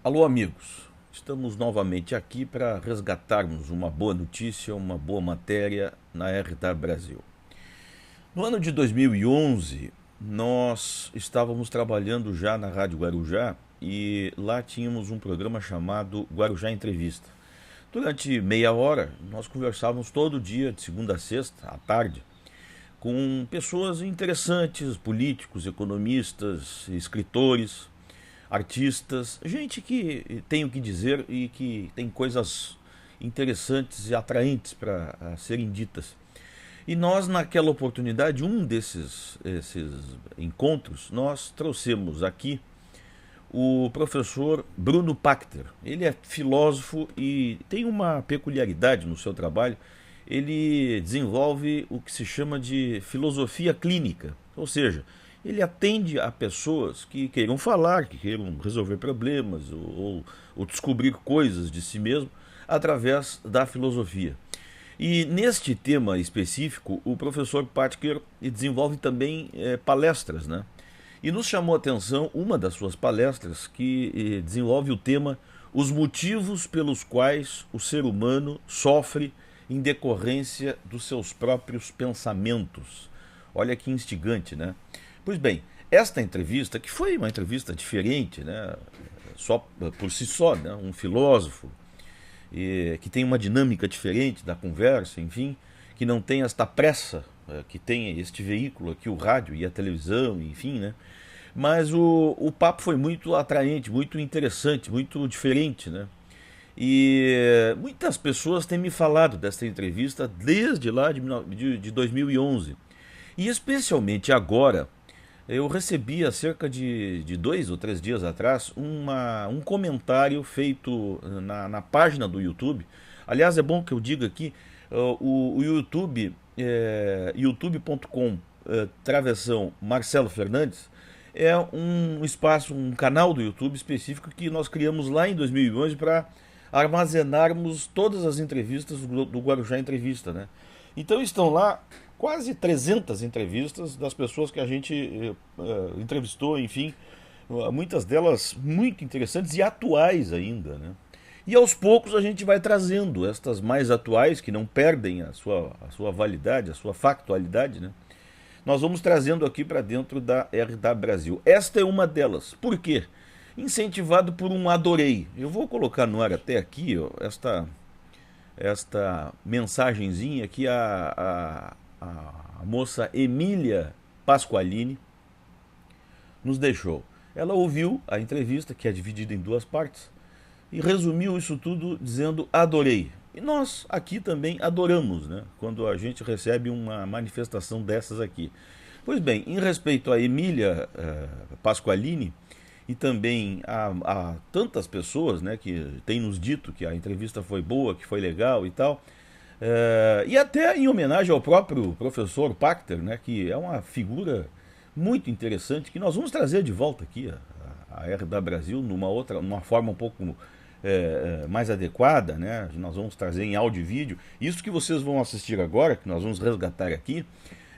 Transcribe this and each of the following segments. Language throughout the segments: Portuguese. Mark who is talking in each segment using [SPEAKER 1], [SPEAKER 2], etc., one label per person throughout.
[SPEAKER 1] Alô, amigos. Estamos novamente aqui para resgatarmos uma boa notícia, uma boa matéria na RTA Brasil. No ano de 2011, nós estávamos trabalhando já na Rádio Guarujá e lá tínhamos um programa chamado Guarujá Entrevista. Durante meia hora, nós conversávamos todo dia, de segunda a sexta, à tarde, com pessoas interessantes, políticos, economistas, escritores, artistas, gente que tem o que dizer e que tem coisas interessantes e atraentes para serem ditas. E nós, naquela oportunidade, um esses encontros, nós trouxemos aqui o professor Bruno Pachter. Ele é filósofo e tem uma peculiaridade no seu trabalho. Ele desenvolve o que se chama de filosofia clínica, ou seja, ele atende a pessoas que queiram falar, que queiram resolver problemas ou descobrir coisas de si mesmo através da filosofia. E neste tema específico, o professor Pachter desenvolve também palestras, né? E nos chamou a atenção uma das suas palestras que desenvolve o tema Os motivos pelos quais o ser humano sofre em decorrência dos seus próprios pensamentos. Olha que instigante, né? Pois bem, esta entrevista, que foi uma entrevista diferente, né? Só por si só, né? Um filósofo que tem uma dinâmica diferente da conversa, enfim, que não tem esta pressa que tem este veículo aqui, o rádio e a televisão, enfim, né? Mas o papo foi muito atraente, muito interessante, muito diferente, né? E muitas pessoas têm me falado desta entrevista desde lá de 2011. E especialmente agora, eu recebi há cerca de 2 ou 3 dias atrás um comentário feito na página do YouTube. Aliás, é bom que eu diga aqui, o YouTube, youtube.com, travessão Marcelo Fernandes, é um espaço, um canal do YouTube específico que nós criamos lá em 2011 para armazenarmos todas as entrevistas do Guarujá Entrevista, né? Então estão lá quase 300 entrevistas das pessoas que a gente entrevistou, enfim, muitas delas muito interessantes e atuais ainda, né? E aos poucos a gente vai trazendo estas mais atuais, que não perdem a sua validade, a sua factualidade, né? Nós vamos trazendo aqui para dentro da RTA Brasil. Esta é uma delas. Por quê? Incentivado por um adorei. Eu vou colocar no ar até aqui, ó, esta mensagenzinha que a moça Emília Pasqualini nos deixou. Ela ouviu a entrevista, que é dividida em duas partes, e resumiu isso tudo dizendo adorei. E nós aqui também adoramos, né? Quando a gente recebe uma manifestação dessas aqui. Pois bem, em respeito a Emília Pasqualini e também a tantas pessoas, né, que têm nos dito que a entrevista foi boa, que foi legal e tal, e até em homenagem ao próprio professor Pachter, né, que é uma figura muito interessante, que nós vamos trazer de volta aqui a RTA Brasil numa forma um pouco mais adequada, né? Nós vamos trazer em áudio e vídeo. Isso que vocês vão assistir agora, que nós vamos resgatar aqui,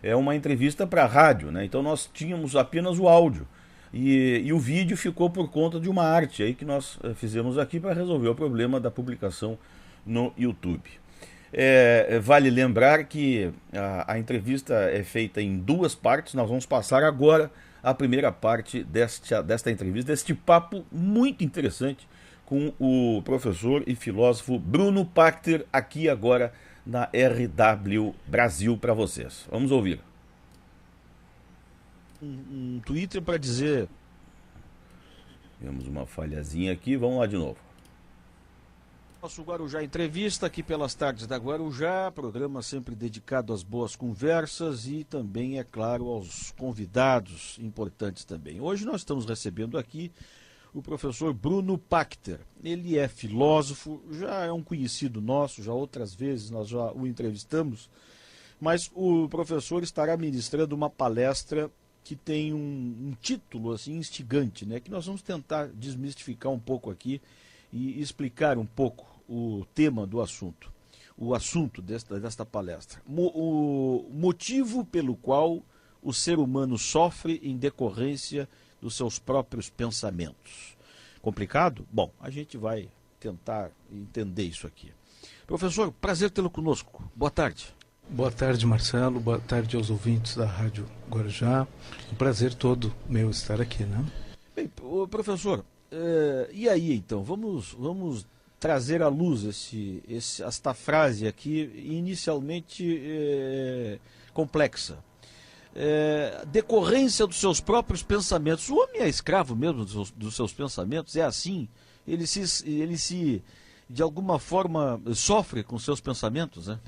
[SPEAKER 1] é uma entrevista para rádio, né? Então nós tínhamos apenas o áudio. E o vídeo ficou por conta de uma arte aí que nós fizemos aqui para resolver o problema da publicação no YouTube. Vale lembrar que a entrevista é feita em duas partes. Nós vamos passar agora a primeira parte desta entrevista, deste papo muito interessante com o professor e filósofo Bruno Pachter, aqui agora na RW Brasil para vocês. Vamos ouvir.
[SPEAKER 2] Um Twitter para dizer...
[SPEAKER 1] Temos uma falhazinha aqui, vamos lá de novo.
[SPEAKER 2] Nosso Guarujá Entrevista, aqui pelas tardes da Guarujá, programa sempre dedicado às boas conversas e também, é claro, aos convidados importantes também. Hoje nós estamos recebendo aqui o professor Bruno Pachter. Ele é filósofo, já é um conhecido nosso, já outras vezes nós já o entrevistamos, mas o professor estará ministrando uma palestra que tem um título assim instigante, né, que nós vamos tentar desmistificar um pouco aqui e explicar um pouco o tema do assunto, o assunto desta palestra. O motivo pelo qual o ser humano sofre em decorrência dos seus próprios pensamentos. complicado? Bom, a gente vai tentar entender isso aqui. Professor, prazer tê-lo conosco. Boa tarde.
[SPEAKER 3] Boa tarde, Marcelo. Boa tarde aos ouvintes da Rádio Guarujá. Um prazer todo meu estar aqui, né?
[SPEAKER 2] Bem, professor, e aí então? Vamos trazer à luz esta frase aqui, inicialmente complexa. Decorrência dos seus próprios pensamentos. O homem é escravo mesmo dos seus pensamentos? É assim? Ele se de alguma forma sofre com seus pensamentos, né?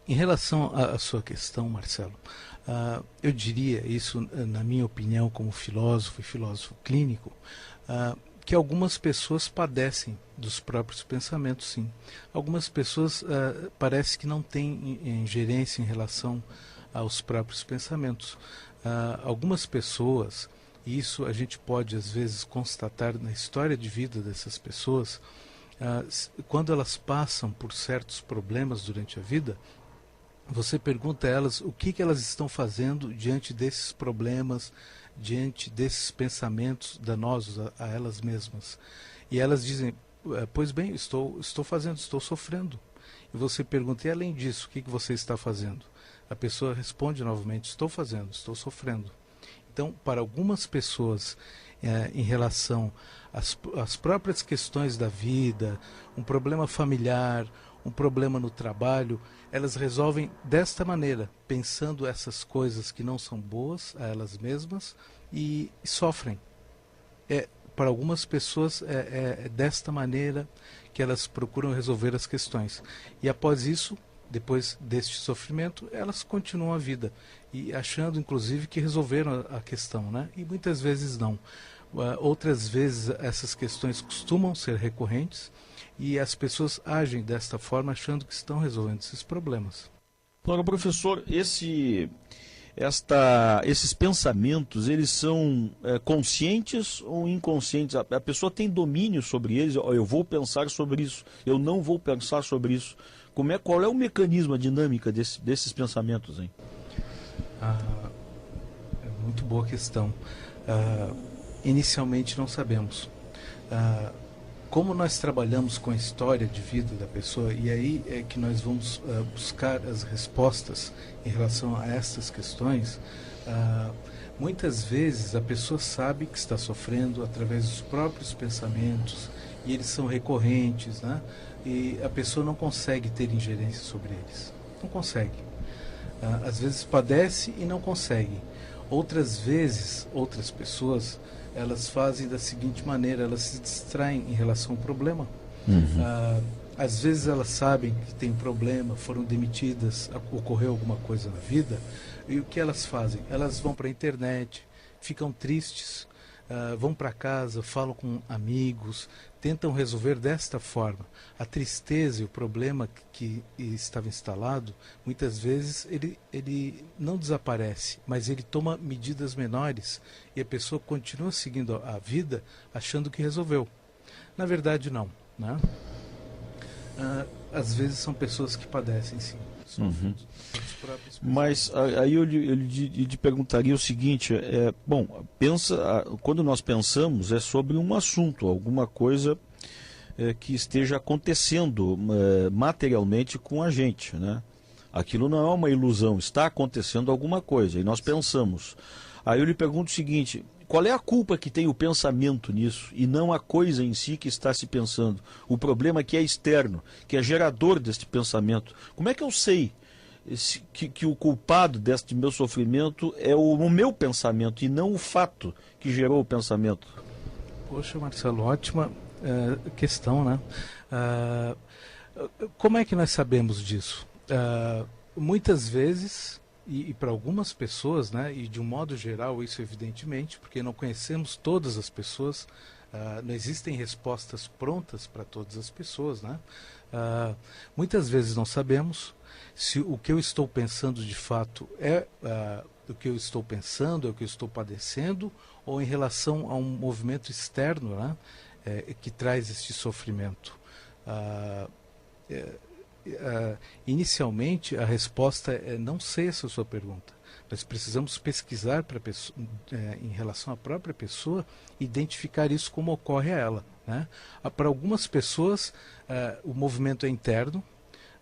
[SPEAKER 3] Em relação à sua questão, Marcelo, eu diria isso, na minha opinião, como filósofo e filósofo clínico, que algumas pessoas padecem dos próprios pensamentos, sim. Algumas pessoas parece que não têm ingerência em relação aos próprios pensamentos. Algumas pessoas, e isso a gente pode às vezes constatar na história de vida dessas pessoas, quando elas passam por certos problemas durante a vida, você pergunta a elas o que elas estão fazendo diante desses problemas, diante desses pensamentos danosos a elas mesmas. E elas dizem, pois bem, estou fazendo, estou sofrendo. E você pergunta, e além disso, o que você está fazendo? A pessoa responde novamente, estou fazendo, estou sofrendo. Então, para algumas pessoas, em relação às próprias questões da vida, um problema familiar, um problema no trabalho, elas resolvem desta maneira, pensando essas coisas que não são boas a elas mesmas e sofrem. Para algumas pessoas é desta maneira que elas procuram resolver as questões. E após isso, depois deste sofrimento, elas continuam a vida, e achando inclusive que resolveram a questão, né? E muitas vezes não. Outras vezes essas questões costumam ser recorrentes e as pessoas agem desta forma achando que estão resolvendo esses problemas.
[SPEAKER 2] Agora, professor, esses pensamentos, eles são conscientes ou inconscientes? A pessoa tem domínio sobre eles? Eu vou pensar sobre isso, eu não vou pensar sobre isso. Qual é o mecanismo, a dinâmica desses pensamentos, hein?
[SPEAKER 3] É muito boa questão. Inicialmente não sabemos. Como nós trabalhamos com a história de vida da pessoa, e aí é que nós vamos buscar as respostas em relação a essas questões, muitas vezes a pessoa sabe que está sofrendo através dos próprios pensamentos, e eles são recorrentes, né? E a pessoa não consegue ter ingerência sobre eles. Não consegue. Às vezes padece e não consegue. Outras vezes, outras pessoas, elas fazem da seguinte maneira, elas se distraem em relação ao problema. Às vezes elas sabem que tem problema, foram demitidas, ocorreu alguma coisa na vida, e o que elas fazem? Elas vão para a internet, ficam tristes, vão para casa, falam com amigos, tentam resolver desta forma. A tristeza e o problema que estava instalado, muitas vezes ele não desaparece, mas ele toma medidas menores e a pessoa continua seguindo a vida achando que resolveu. Na verdade, não, né? Às vezes são pessoas que padecem, sim.
[SPEAKER 2] Mas aí eu lhe perguntaria o seguinte, quando nós pensamos é sobre um assunto, alguma coisa que esteja acontecendo materialmente com a gente, né? Aquilo não é uma ilusão, está acontecendo alguma coisa e nós pensamos. Aí eu lhe pergunto o seguinte, qual é a culpa que tem o pensamento nisso e não a coisa em si que está se pensando? O problema que é externo, que é gerador deste pensamento. Como é que eu sei que o culpado deste meu sofrimento é o meu pensamento e não o fato que gerou o pensamento?
[SPEAKER 3] Poxa, Marcelo, ótima questão, né? Como é que nós sabemos disso? Muitas vezes, e para algumas pessoas, né, e de um modo geral isso evidentemente, porque não conhecemos todas as pessoas, não existem respostas prontas para todas as pessoas, né? Muitas vezes não sabemos se o que eu estou pensando de fato é o que eu estou pensando, é o que eu estou padecendo, ou em relação a um movimento externo, né, que traz este sofrimento. Inicialmente, a resposta é não sei essa sua pergunta. Nós precisamos pesquisar em relação à própria pessoa, identificar isso como ocorre a ela, né? Para algumas pessoas, o movimento é interno,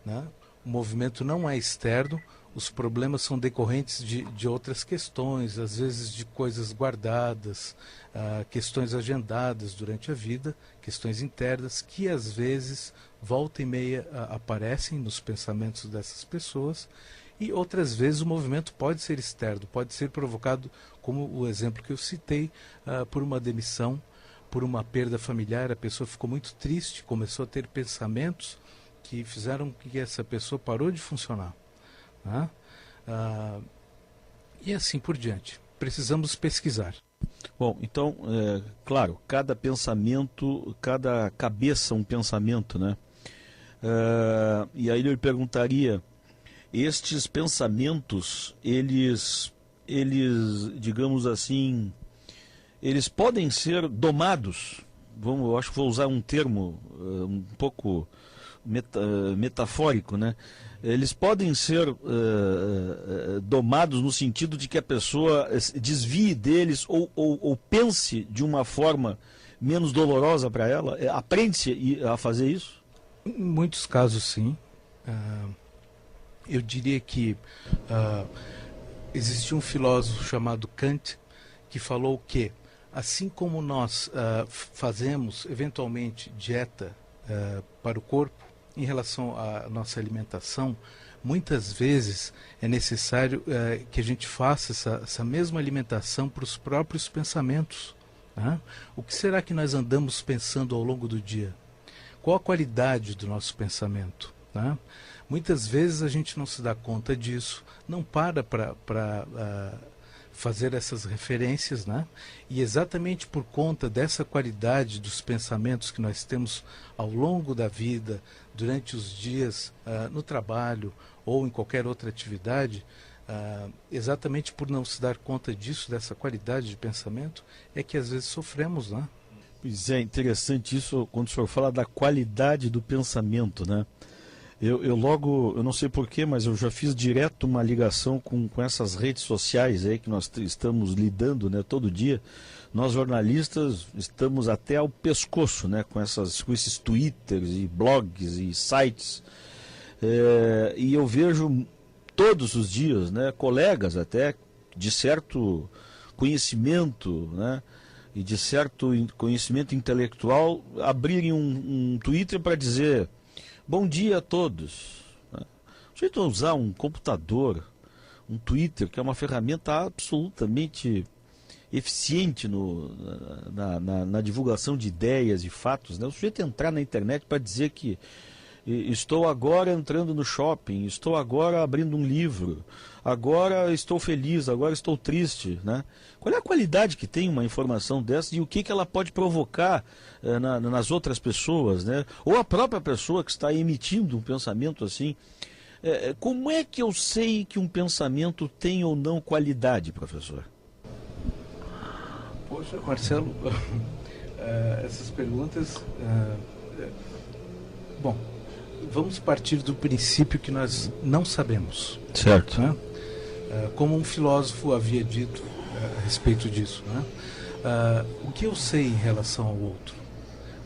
[SPEAKER 3] né? O movimento não é externo. Os problemas são decorrentes de outras questões, às vezes de coisas guardadas, questões agendadas durante a vida, questões internas que às vezes volta e meia aparecem nos pensamentos dessas pessoas, e outras vezes o movimento pode ser externo, pode ser provocado, como o exemplo que eu citei, por uma demissão, por uma perda familiar. A pessoa ficou muito triste, começou a ter pensamentos que fizeram que essa pessoa parou de funcionar. E assim por diante. Precisamos pesquisar.
[SPEAKER 2] Bom, então, claro, cada pensamento, cada cabeça um pensamento, né? E aí eu lhe perguntaria, estes pensamentos, eles, digamos assim, eles podem ser domados? Eu acho que vou usar um termo um pouco metafórico, né? Eles podem ser domados no sentido de que a pessoa desvie deles ou pense de uma forma menos dolorosa para ela? Aprende-se a fazer isso?
[SPEAKER 3] Em muitos casos, sim. Eu diria que existia um filósofo chamado Kant que falou que, assim como nós fazemos eventualmente dieta para o corpo, em relação à nossa alimentação, muitas vezes é necessário que a gente faça essa mesma alimentação para os próprios pensamentos, né? O que será que nós andamos pensando ao longo do dia? Qual a qualidade do nosso pensamento, né? Muitas vezes a gente não se dá conta disso, não para fazer essas referências, né? E exatamente por conta dessa qualidade dos pensamentos que nós temos ao longo da vida, durante os dias, no trabalho ou em qualquer outra atividade, exatamente por não se dar conta disso, dessa qualidade de pensamento, é que às vezes sofremos, né?
[SPEAKER 2] Pois é, interessante isso quando o senhor fala da qualidade do pensamento, né? Eu não sei porquê, mas eu já fiz direto uma ligação com essas redes sociais aí que nós estamos lidando, né, todo dia. Nós jornalistas estamos até ao pescoço, né, com esses twitters e blogs e sites. E eu vejo todos os dias, né, colegas até de certo conhecimento, né, e de certo conhecimento intelectual abrirem um Twitter para dizer: bom dia a todos. O jeito de usar um computador, um Twitter, que é uma ferramenta absolutamente eficiente na divulgação de ideias e fatos, né? O sujeito entrar na internet para dizer que estou agora entrando no shopping, estou agora abrindo um livro, agora estou feliz, agora estou triste, né? Qual é a qualidade que tem uma informação dessa e o que ela pode provocar nas outras pessoas, né? Ou a própria pessoa que está emitindo um pensamento assim. Como é que eu sei que um pensamento tem ou não qualidade, professor?
[SPEAKER 3] Poxa, Marcelo, essas perguntas... Bom, vamos partir do princípio que nós não sabemos.
[SPEAKER 2] Certo.
[SPEAKER 3] Né? Como um filósofo havia dito a respeito disso, né? O que eu sei em relação ao outro?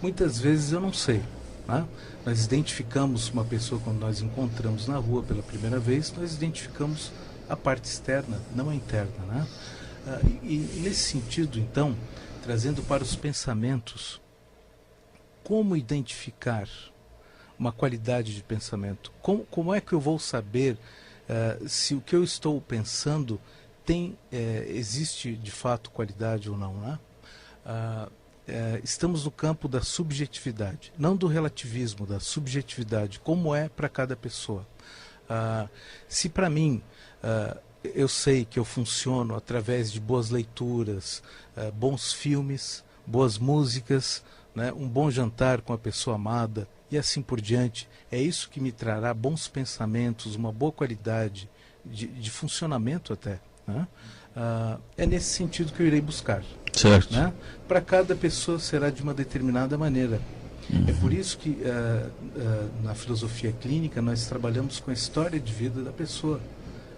[SPEAKER 3] Muitas vezes eu não sei, né? Nós identificamos uma pessoa quando nós encontramos na rua pela primeira vez, nós identificamos a parte externa, não a interna, né? E nesse sentido, então, trazendo para os pensamentos, como identificar uma qualidade de pensamento? Como é que eu vou saber se o que eu estou pensando existe de fato qualidade ou não, né? Estamos no campo da subjetividade, não do relativismo, da subjetividade, como é para cada pessoa. Se para mim eu sei que eu funciono através de boas leituras, bons filmes, boas músicas, né, um bom jantar com a pessoa amada e assim por diante, é isso que me trará bons pensamentos, uma boa qualidade de funcionamento até, né? É nesse sentido que eu irei buscar.
[SPEAKER 2] Certo.
[SPEAKER 3] Né? Para cada pessoa será de uma determinada maneira. É por isso que na filosofia clínica nós trabalhamos com a história de vida da pessoa.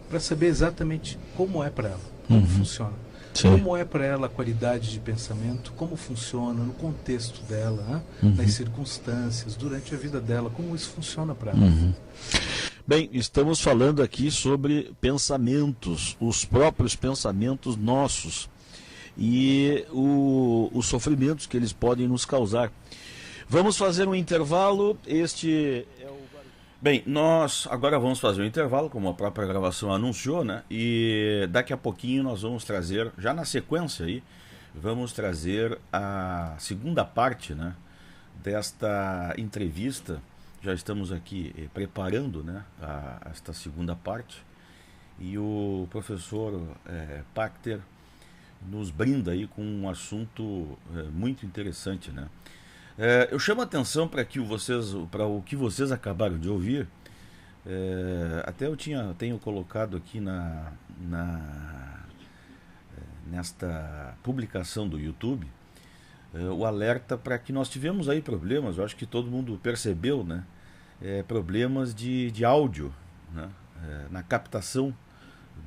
[SPEAKER 3] para saber exatamente como é para ela, como funciona.
[SPEAKER 1] Sim.
[SPEAKER 3] Como é para ela a qualidade de pensamento, como funciona no contexto dela, né? Nas circunstâncias, durante a vida dela, como isso funciona para ela.
[SPEAKER 2] Bem, estamos falando aqui sobre pensamentos, os próprios pensamentos nossos e os sofrimentos que eles podem nos causar. Vamos fazer um intervalo. Este é o...
[SPEAKER 1] Bem, nós agora vamos fazer um intervalo, como a própria gravação anunciou, né? E daqui a pouquinho nós vamos trazer, já na sequência aí, vamos trazer a segunda parte, né, desta entrevista. Já estamos aqui preparando, né, esta segunda parte. E o professor Pachter nos brinda aí com um assunto muito interessante, né? Eu chamo a atenção para o que vocês acabaram de ouvir. Até eu tenho colocado aqui nesta publicação do YouTube o alerta para que nós tivemos aí problemas. Eu acho que todo mundo percebeu, né? Problemas de áudio, né? Na captação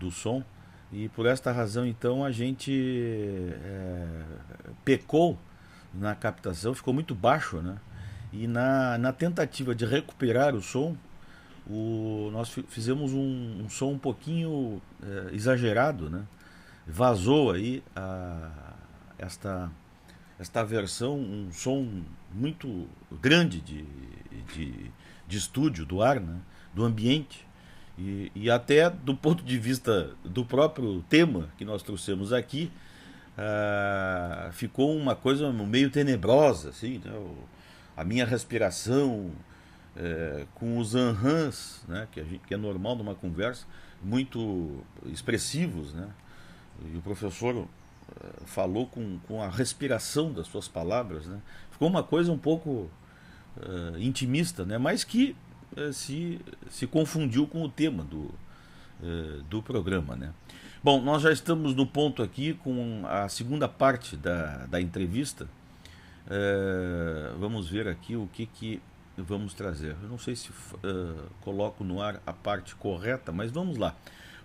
[SPEAKER 1] do som. E por esta razão, então, a gente pecou na captação, ficou muito baixo, né? E na tentativa de recuperar o som, nós fizemos um som um pouquinho exagerado, né? Vazou aí esta versão, um som muito grande de estúdio, do ar, né? Do ambiente. E até do ponto de vista do próprio tema que nós trouxemos aqui, ficou uma coisa meio tenebrosa, assim, né? A minha respiração com os ahãs, né? Que é normal numa conversa, muito expressivos, né? E o professor falou com a respiração das suas palavras, né? Ficou uma coisa um pouco intimista, né? Mas que se confundiu com o tema do programa, né? Bom, nós já estamos no ponto aqui com a segunda parte da entrevista. Vamos ver aqui o que vamos trazer. Eu não sei se coloco no ar a parte correta, mas vamos lá.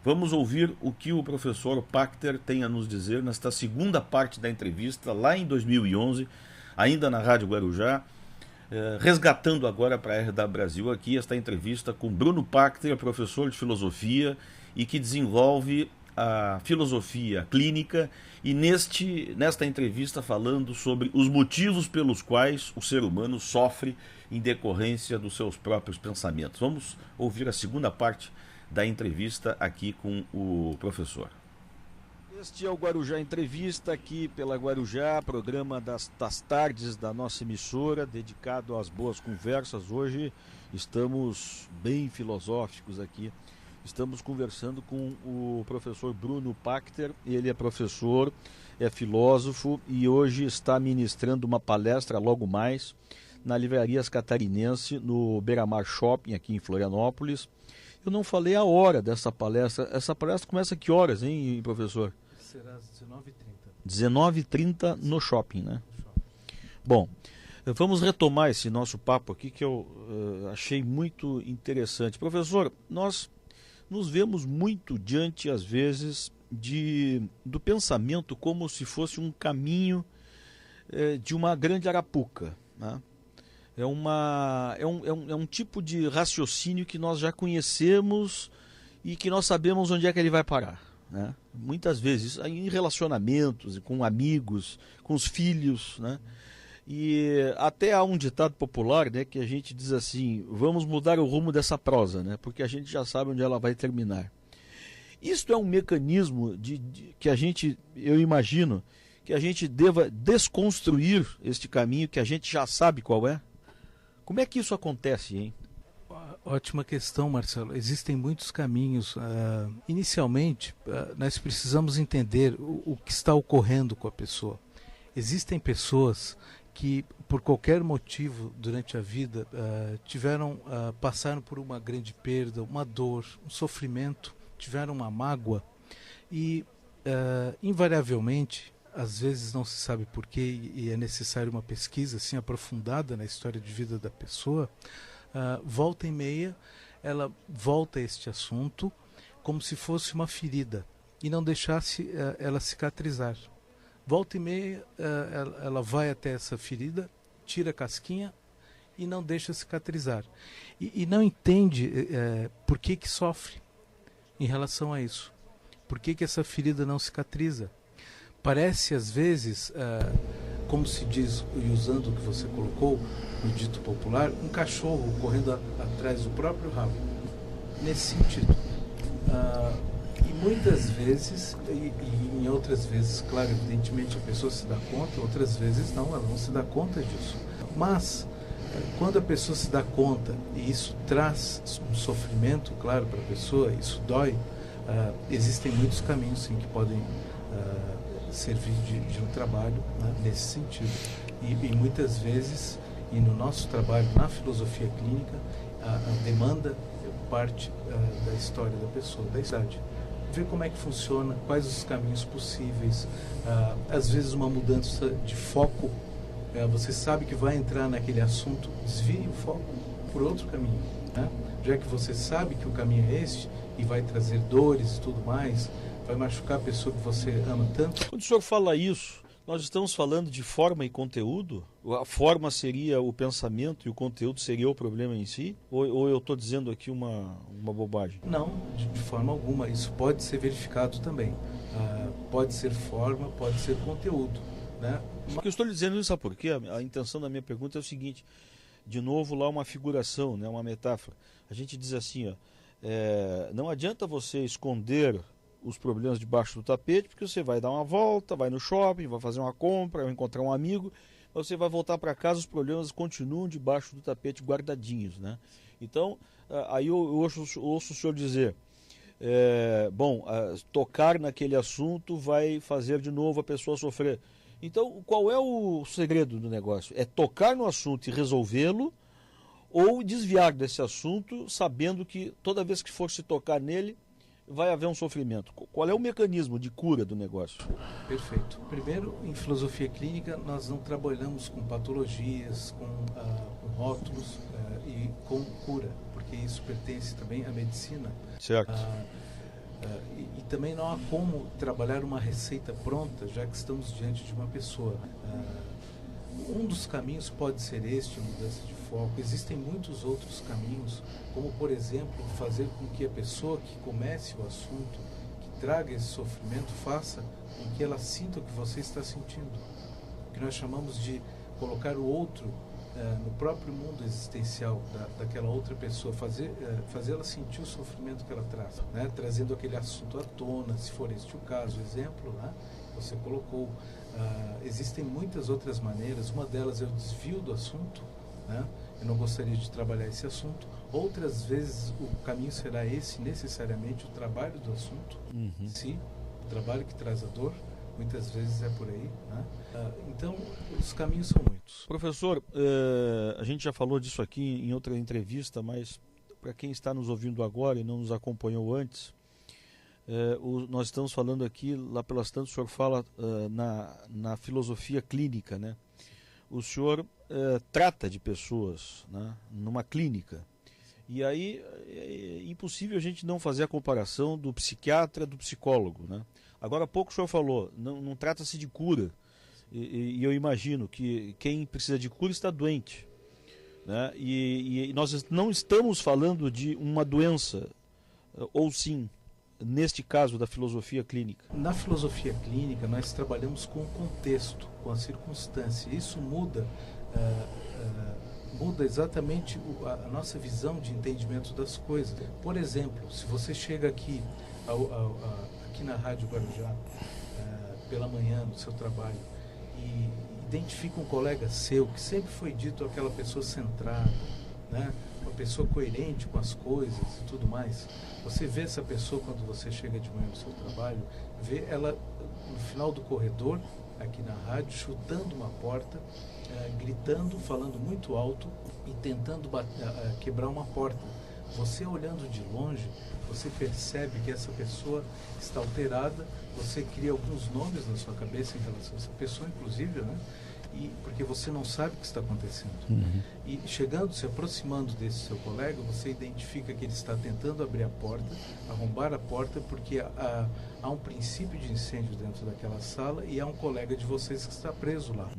[SPEAKER 1] Vamos ouvir o que o professor Pachter tem a nos dizer nesta segunda parte da entrevista, lá em 2011, ainda na Rádio Guarujá, resgatando agora para a RDA Brasil aqui esta entrevista com Bruno Pachter, professor de filosofia e que desenvolve a filosofia clínica, e nesta entrevista falando sobre os motivos pelos quais o ser humano sofre em decorrência dos seus próprios pensamentos. Vamos ouvir a segunda parte da entrevista aqui com o professor.
[SPEAKER 2] Este é o Guarujá Entrevista, aqui pela Guarujá, programa das tardes da nossa emissora, dedicado às boas conversas. Hoje estamos bem filosóficos aqui. Estamos conversando com o professor Bruno Pachter. Ele é professor, é filósofo e hoje está ministrando uma palestra logo mais na Livrarias Catarinense, no Beira-Mar Shopping, aqui em Florianópolis. Eu não falei a hora dessa palestra. Essa palestra começa a que horas, hein, professor?
[SPEAKER 3] Será às 19h30.
[SPEAKER 2] 19h30 no shopping, né? Bom, vamos retomar esse nosso papo aqui que eu achei muito interessante. Professor, nós nos vemos muito diante, às vezes, do pensamento como se fosse um caminho de uma grande arapuca, né? É um tipo de raciocínio que nós já conhecemos e que nós sabemos onde é que ele vai parar, né? Muitas vezes em relacionamentos, com amigos, com os filhos, né? E até há um ditado popular, né, que a gente diz assim: vamos mudar o rumo dessa prosa, né, porque a gente já sabe onde ela vai terminar. Isto é um mecanismo que a gente, eu imagino, que a gente deva desconstruir este caminho que a gente já sabe qual é. Como é que isso acontece, hein?
[SPEAKER 3] Ótima questão, Marcelo. Existem muitos caminhos. Inicialmente, nós precisamos entender o que está ocorrendo com a pessoa. Existem pessoas que, por qualquer motivo durante a vida, passaram por uma grande perda, uma dor, um sofrimento, tiveram uma mágoa e, invariavelmente, às vezes não se sabe porquê e é necessário uma pesquisa assim aprofundada na história de vida da pessoa, volta e meia ela volta a este assunto como se fosse uma ferida e não deixasse ela cicatrizar. Volta e meia ela vai até essa ferida, tira a casquinha e não deixa cicatrizar. E não entende por que sofre em relação a isso. Por que essa ferida não cicatriza? Parece às vezes, como se diz, e usando o que você colocou no dito popular, um cachorro correndo atrás do próprio rabo. Nesse sentido. E muitas vezes, e em outras vezes, claro, evidentemente a pessoa se dá conta, outras vezes não, ela não se dá conta disso. Mas, quando a pessoa se dá conta, e isso traz um sofrimento, claro, para a pessoa, isso dói, existem muitos caminhos sim, que podem servir de um trabalho, né, nesse sentido. E muitas vezes, e no nosso trabalho, na filosofia clínica, a demanda parte da história da pessoa, da idade. Ver como é que funciona, quais os caminhos possíveis, às vezes uma mudança de foco, você sabe que vai entrar naquele assunto, desvie o foco por outro caminho, né? Já que você sabe que o caminho é este e vai trazer dores e tudo mais, vai machucar a pessoa que você ama tanto.
[SPEAKER 2] Quando o senhor fala isso, nós estamos falando de forma e conteúdo? A forma seria o pensamento e o conteúdo seria o problema em si? Ou eu estou dizendo aqui uma bobagem?
[SPEAKER 3] Não, de forma alguma. Isso pode ser verificado também. Pode ser forma, pode ser conteúdo, né?
[SPEAKER 2] Porque eu estou lhe dizendo isso, sabe por quê? A intenção da minha pergunta é o seguinte, de novo lá uma figuração, né, uma metáfora. A gente diz assim, ó, não adianta você esconder os problemas debaixo do tapete, porque você vai dar uma volta, vai no shopping, vai fazer uma compra, vai encontrar um amigo, você vai voltar para casa, os problemas continuam debaixo do tapete guardadinhos, né? Então, aí eu ouço o senhor dizer, tocar naquele assunto vai fazer de novo a pessoa sofrer. Então, qual é o segredo do negócio? É tocar no assunto e resolvê-lo, ou desviar desse assunto, sabendo que toda vez que for se tocar nele, vai haver um sofrimento. Qual é o mecanismo de cura do negócio?
[SPEAKER 3] Perfeito. Primeiro, em filosofia clínica, nós não trabalhamos com patologias, com rótulos e com cura, porque isso pertence também à medicina.
[SPEAKER 2] Certo.
[SPEAKER 3] E também não há como trabalhar uma receita pronta, já que estamos diante de uma pessoa. Um dos caminhos pode ser este, a mudança de foco. Existem muitos outros caminhos, como, por exemplo, fazer com que a pessoa que comece o assunto, que traga esse sofrimento, faça com que ela sinta o que você está sentindo. O que nós chamamos de colocar o outro no próprio mundo existencial daquela outra pessoa, fazê-la sentir o sofrimento que ela traz, né? Trazendo aquele assunto à tona, se for este o caso, exemplo, né? Você colocou. Existem muitas outras maneiras, uma delas é o desvio do assunto, né? Eu não gostaria de trabalhar esse assunto. Outras vezes o caminho será esse, necessariamente o trabalho do assunto, sim, o trabalho que traz a dor, muitas vezes é por aí, né? Então os caminhos são muitos.
[SPEAKER 2] Professor, a gente já falou disso aqui em outra entrevista, mas para quem está nos ouvindo agora e não nos acompanhou antes, nós estamos falando aqui, lá pelas tantas, o senhor fala na filosofia clínica, né? O senhor trata de pessoas, né, numa clínica. E aí é impossível a gente não fazer a comparação do psiquiatra do psicólogo, né? Agora há pouco o senhor falou, não trata-se de cura. E eu imagino que quem precisa de cura está doente, né? E nós não estamos falando de uma doença, ou sim, neste caso da filosofia clínica.
[SPEAKER 3] Na filosofia clínica nós trabalhamos com o contexto, com a circunstância. Isso muda exatamente a nossa visão de entendimento das coisas. Por exemplo, se você chega aqui na Rádio Guarujá pela manhã no seu trabalho e identifica um colega seu que sempre foi dito aquela pessoa centrada, né? Uma pessoa coerente com as coisas e tudo mais. Você vê essa pessoa quando você chega de manhã no seu trabalho, vê ela no final do corredor, aqui na rádio, chutando uma porta, gritando, falando muito alto e tentando quebrar uma porta. Você olhando de longe, você percebe que essa pessoa está alterada, você cria alguns nomes na sua cabeça em relação a essa pessoa, inclusive, né? porque você não sabe o que está acontecendo.
[SPEAKER 1] Uhum.
[SPEAKER 3] E chegando, se aproximando desse seu colega, você identifica que ele está tentando abrir a porta, arrombar a porta, porque há um princípio de incêndio dentro daquela sala e há um colega de vocês que está preso lá.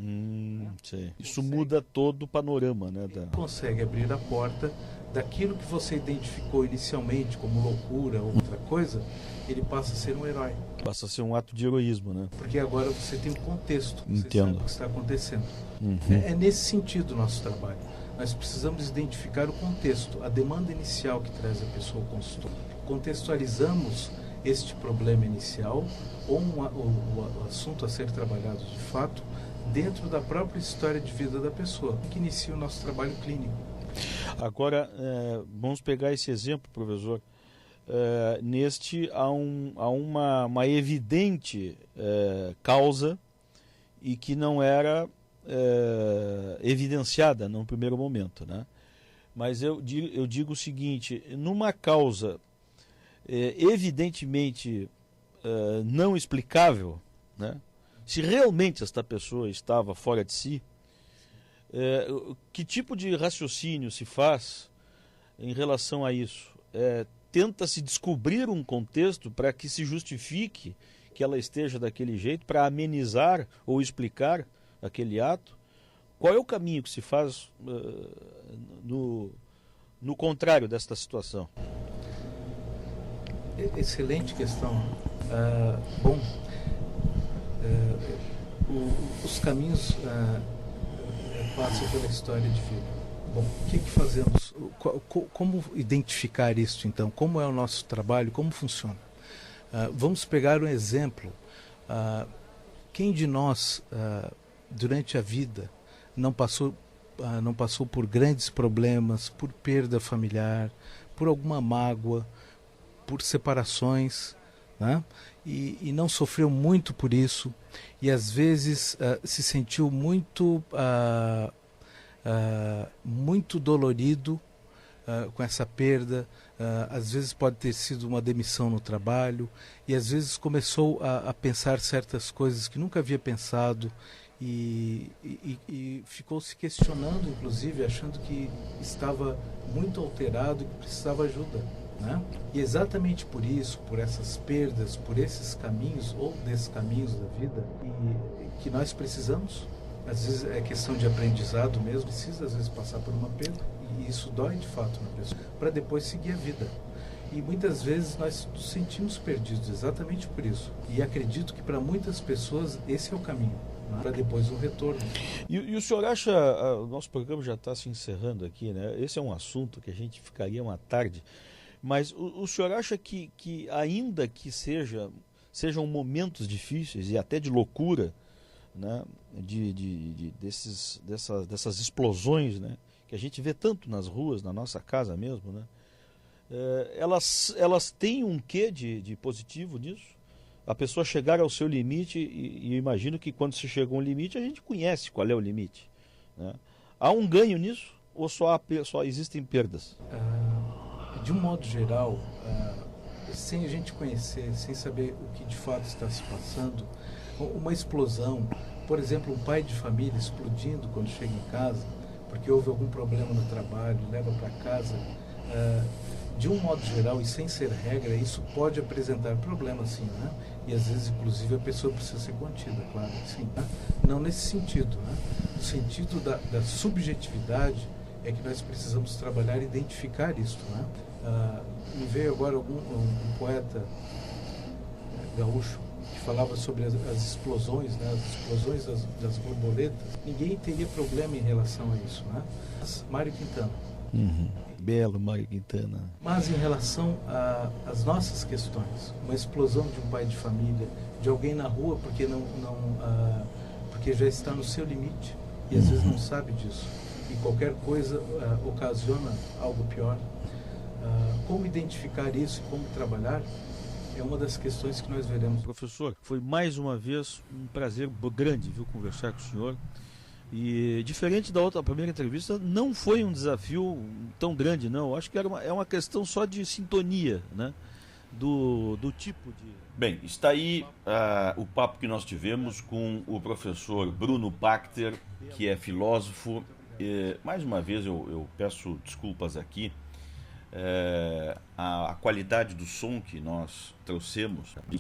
[SPEAKER 2] Sei. Isso muda todo o panorama, né?
[SPEAKER 3] Ele consegue abrir a porta daquilo que você identificou inicialmente como loucura ou outra coisa, ele passa a ser um herói.
[SPEAKER 2] Passa a ser um ato de heroísmo, né?
[SPEAKER 3] Porque agora você tem um contexto, você
[SPEAKER 2] Entendo.
[SPEAKER 3] sabe o que está acontecendo.
[SPEAKER 2] Uhum.
[SPEAKER 3] É nesse sentido o nosso trabalho. Nós precisamos identificar o contexto, a demanda inicial que traz a pessoa ao consultório. Contextualizamos este problema inicial ou o assunto a ser trabalhado de fato dentro da própria história de vida da pessoa, que inicia o nosso trabalho clínico.
[SPEAKER 2] Agora, vamos pegar esse exemplo, professor. Neste há uma evidente causa e que não era evidenciada num primeiro momento, né? Mas eu digo o seguinte: numa causa evidentemente não explicável, né? Se realmente esta pessoa estava fora de si, que tipo de raciocínio se faz em relação a isso? Tenta-se descobrir um contexto para que se justifique que ela esteja daquele jeito, para amenizar ou explicar aquele ato? Qual é o caminho que se faz no contrário desta situação?
[SPEAKER 3] Excelente questão. Os caminhos passam pela história de vida. Bom, o que fazemos? Como identificar isso, então? Como é o nosso trabalho? Como funciona? Vamos pegar um exemplo. Quem de nós, durante a vida, não passou por grandes problemas, por perda familiar, por alguma mágoa, por separações, né? E não sofreu muito por isso, e às vezes se sentiu muito dolorido com essa perda. Às vezes pode ter sido uma demissão no trabalho, e às vezes começou a pensar certas coisas que nunca havia pensado, e ficou se questionando, inclusive, achando que estava muito alterado e que precisava ajuda, né? E exatamente por isso, por essas perdas, por esses caminhos ou descaminhos da vida, que nós precisamos. Às vezes é questão de aprendizado mesmo, precisa às vezes passar por uma perda, e isso dói de fato na pessoa, para depois seguir a vida. E muitas vezes nós nos sentimos perdidos exatamente por isso. E acredito que para muitas pessoas esse é o caminho, né? Para depois o retorno.
[SPEAKER 2] E o senhor acha, o nosso programa já está se encerrando aqui, né? Esse é um assunto que a gente ficaria uma tarde, mas o senhor acha que ainda que sejam momentos difíceis e até de loucura, né, dessas explosões, né, que a gente vê tanto nas ruas, na nossa casa mesmo, né, elas têm um quê de positivo nisso? A pessoa chegar ao seu limite, e eu imagino que quando se chega a um limite, a gente conhece qual é o limite, né? Há um ganho nisso ou só existem perdas?
[SPEAKER 3] De um modo geral, sem a gente conhecer, sem saber o que de fato está se passando, uma explosão, por exemplo, um pai de família explodindo quando chega em casa, porque houve algum problema no trabalho, leva para casa, de um modo geral e sem ser regra, isso pode apresentar problemas, sim, né? E às vezes, inclusive, a pessoa precisa ser contida, claro, sim, né? Não nesse sentido, né? No sentido da subjetividade é que nós precisamos trabalhar e identificar isso, né? Me veio agora um poeta gaúcho que falava sobre as explosões, né? As explosões das borboletas. Ninguém teria problema em relação a isso, né? Mas Mário Quintana.
[SPEAKER 2] Belo Mário Quintana.
[SPEAKER 3] Mas em relação às nossas questões, uma explosão de um pai de família, de alguém na rua porque já está no seu limite e às vezes não sabe disso, e qualquer coisa ocasiona algo pior. Como identificar isso e como trabalhar é uma das questões que nós veremos.
[SPEAKER 2] Professor, foi mais uma vez um prazer grande, viu, conversar com o senhor. E diferente da primeira entrevista, não foi um desafio tão grande, não. Acho que é uma questão só de sintonia, né? do tipo de...
[SPEAKER 1] Bem, está aí o papo que nós tivemos com o professor Bruno Pachter, que é filósofo. Mais uma vez eu peço desculpas aqui. A qualidade do som que nós trouxemos